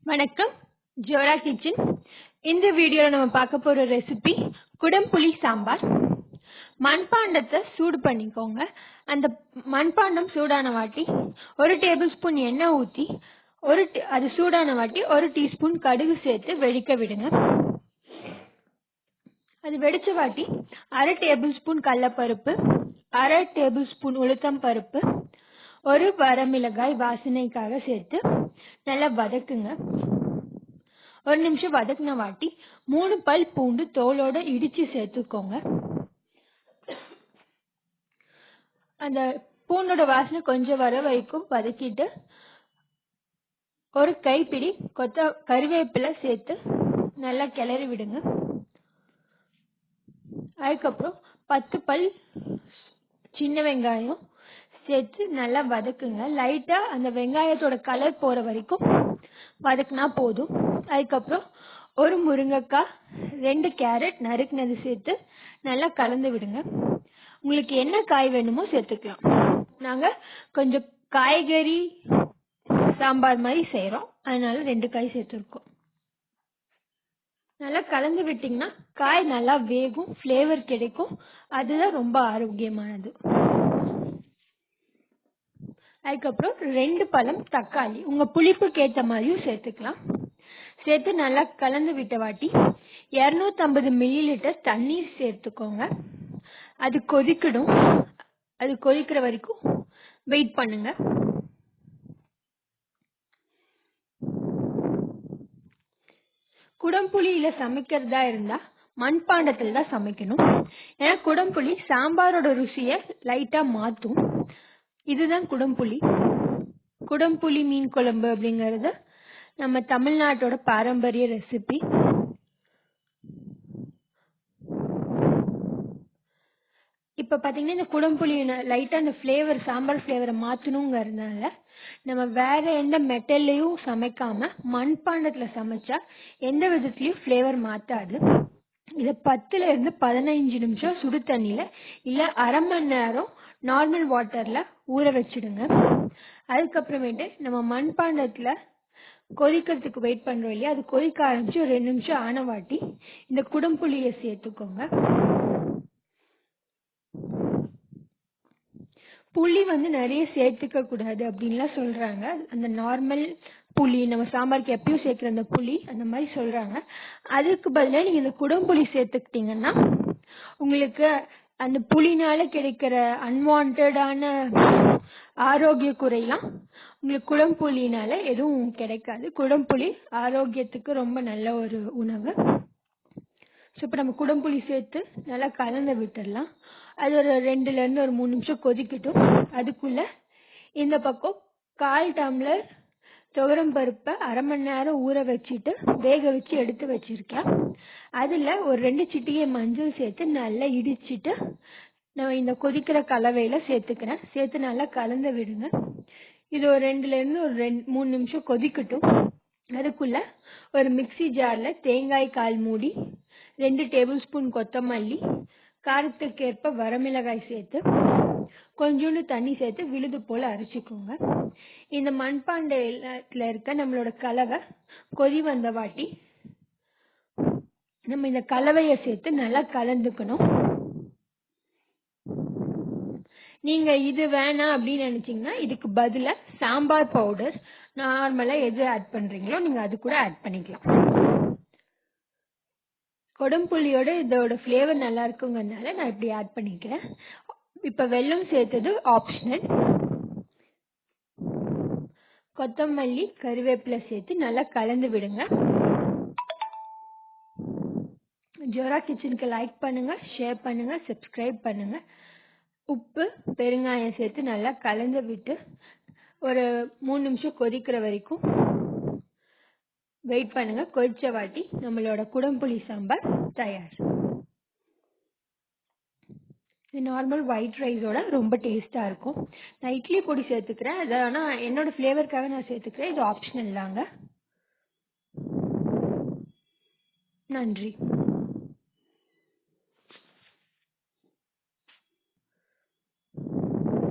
வணக்கம், ஜோரா கிச்சன். இந்த வீடியோல நம்ம பார்க்க போற ரெசிபி குடம்புளி சாம்பார். மண்பாண்டத்தை சூடு பண்ணிக்கோங்க. அந்த மண்பாண்டம் சூடான வாட்டி 1 டேபிள் ஸ்பூன் எண்ணெய் ஊற்றி அது சூடான வாட்டி 1 டீஸ்பூன் கடுகு சேர்த்து வெடிக்க விடுங்க. அது வெடிச்ச வாட்டி 1/2 டேபிள் ஸ்பூன் கடலைப்பருப்பு, 1/2 டேபிள் ஸ்பூன் உளுத்தம் பருப்பு, 1 வரமிளகாய் வாசனைக்காக சேர்த்து நல்லா வதக்குங்க. 1 நிமிஷம் வதக்குன வாட்டி 3 பல் பூண்டு தோலோட இடிச்சு சேர்த்துக்கோங்க. அந்த பூண்டோட வாசனை கொஞ்சம் வர வரைக்கும் வதக்கிட்டு 1 கைப்பிடி கறிவேப்பிலை சேர்த்து நல்லா கிளறி விடுங்க. அதுக்கப்புறம் 10 பல் சின்ன வெங்காயம் சேர்த்து நல்லா வதக்குங்க. லைட்டா அந்த வெங்காயத்தோட கலர் போற வரைக்கும் வதக்குனா போதும். அதுக்கப்புறம் 1 முருங்கைக்காய், 2 கேரட் நறுக்குனது சேர்த்து நல்லா கலந்து விடுங்க. உங்களுக்கு என்ன காய் வேணுமோ சேர்த்துக்கலாம். நாங்க கொஞ்சம் காய்கறி சாம்பார் மாதிரி செய்யறோம், அதனால 2 காய் சேர்த்துருக்கோம். நல்லா கலந்து விட்டீங்கன்னா காய் நல்லா வேகும், ஃப்ளேவர் கிடைக்கும். அதுதான் ரொம்ப ஆரோக்கியமானது. அதுக்கப்புறம் 2 பழம் தக்காளி உங்க புளிப்புக்கு ஏற்ற மாதிரியும் சேர்த்துக்கலாம். சேர்த்து நல்லா கலந்து விட்ட வாட்டி 250 மில்லிலிட்டர் தண்ணீர் சேர்த்துக்கோங்க. அது கொதிக்கணும். அது கொதிக்கிற வரைக்கும் வெயிட் பண்ணுங்க. குடம்புளியில சமைக்கிறதா இருந்தா மண்பாண்டத்துல தான் சமைக்கணும். ஏன்னா குடம்புளி சாம்பாரோட ருசிய லைட்டா மாத்தும். இதுதான் குடம்புளி. குடம்புளி மீன் குழம்பு அப்படிங்கறது நம்ம தமிழ்நாட்டோட பாரம்பரிய ரெசிபி. இப்ப பாத்தீங்கன்னா இந்த குடம்புளி லைட்டா அந்த ஃபிளேவர், சாம்பார் ஃபிளேவரை மாத்தணுங்கிறதுனால நம்ம வேற எந்த மெட்டல்லையும் சமைக்காம மண்பாண்டத்துல சமைச்சா எந்த விதத்துலயும் ஃபிளேவர் மாத்தாது. இத 10ல இருந்து 15 நிமிஷம் சுடு தண்ணியில இல்ல 1/2 மணி நேரம் நார்மல் வாட்டர்ல ஊற வச்சிடுங்க. அதுக்கப்புறமேட்டு நம்ம மண்பாண்டத்துல கொதிக்கிறதுக்கு வெயிட் பண்றோம் இல்லையா, அது கொதிக்க ஆரம்பிச்சு ஒரு 2 நிமிஷம் ஆன வாட்டி இந்த குடம்புளிய சேர்த்துக்கோங்க. புளி நிறைய சேர்த்துக்க கூடாது அப்படின்லாம் சொல்றாங்க. அந்த நார்மல் புளி நம்ம சாம்பாருக்கு எப்பயும் சேர்க்கிற அந்த புளி அந்த மாதிரி சொல்றாங்க. அதுக்கு பதிலா நீங்க இந்த குடம்புளி சேர்த்துக்கிட்டீங்கன்னா உங்களுக்கு அந்த புளினால கிடைக்கிற அன்வான்டான ஆரோக்கிய குறையெல்லாம் உங்களுக்கு குடம்புளினால எதுவும் கிடைக்காது. குடம்புளி ஆரோக்கியத்துக்கு ரொம்ப நல்ல ஒரு உணவு. இப்ப நம்ம குடம்புளி சேர்த்து நல்லா கலந்து விட்டுடலாம். அது ஒரு 2ல இருந்து ஒரு 3 நிமிஷம் கொதிக்கட்டும். அதுக்குள்ள இந்த பக்கம் 1/4 டம்ளர் துவரம் பருப்பை 1/2 மணி நேரம் ஊற வச்சுட்டு வேக வச்சு எடுத்து வச்சிருக்கேன். அதுல ஒரு 2 சிட்டிகை மஞ்சள் சேர்த்து நல்லா இடிச்சிட்டு நான் இந்த கொதிக்கிற கலவையில சேர்த்துக்கிறேன். சேர்த்து நல்லா கலந்து விடுங்க. இது ஒரு 2ல இருந்து ஒரு 3 நிமிஷம் கொதிக்கட்டும். அதுக்குள்ள ஒரு மிக்சி ஜார்ல தேங்காய் 1/4 மூடி, 2 டேபிள் ஸ்பூன் கொத்தமல்லி, காரத்துக்கேற்ப வரமிளகாய் சேர்த்து கொஞ்சோண்டு தண்ணி சேர்த்து விழுது போல அரைச்சிக்கோங்க. இந்த மண்பாண்டத்துல இருக்க நம்மளோட கலவை கொதி வந்த வாட்டி நம்ம இந்த கலவைய சேர்த்து நல்லா கலந்துக்கணும். நீங்க இது வேணாம் அப்படின்னு நினைச்சீங்கன்னா இதுக்கு பதிலா சாம்பார் பவுடர் நார்மலா எது ஆட் பண்றீங்களோ நீங்க அது கூட ஆட் பண்ணிக்கலாம். கொடம்புளியோட இதோட ஃபிளேவர் நல்லா இருக்குங்கிறதுனால நான் இப்படி ஆட் பண்ணிக்கிறேன். இப்ப வெல்லம் சேர்த்தது ஆப்ஷனல். கொத்தமல்லி, கறிவேப்பிலை சேர்த்து நல்லா கலந்து விடுங்க. ஜோரா கிச்சனுக்கு லைக் பண்ணுங்க, ஷேர் பண்ணுங்க, சப்ஸ்கிரைப் பண்ணுங்க. உப்பு, பெருங்காயம் சேர்த்து நல்லா கலந்து விட்டு ஒரு 3 நிமிஷம் கொதிக்கிற வரைக்கும் வெயிட் பண்ணுங்க. கொதிச்ச வாட்டி நம்மளோட குடம்புளி சாம்பார் தயார். நார்மல் ஒயிட் ரைஸோட ரொம்ப டேஸ்டா இருக்கும். நான் இட்லி பொடி சேர்த்துக்கிறேன். அது ஆனா என்னோட ஃபிளேவருக்காக நான் சேர்த்துக்கிறேன். இது ஆப்ஷனல் தாங்க. நன்றி.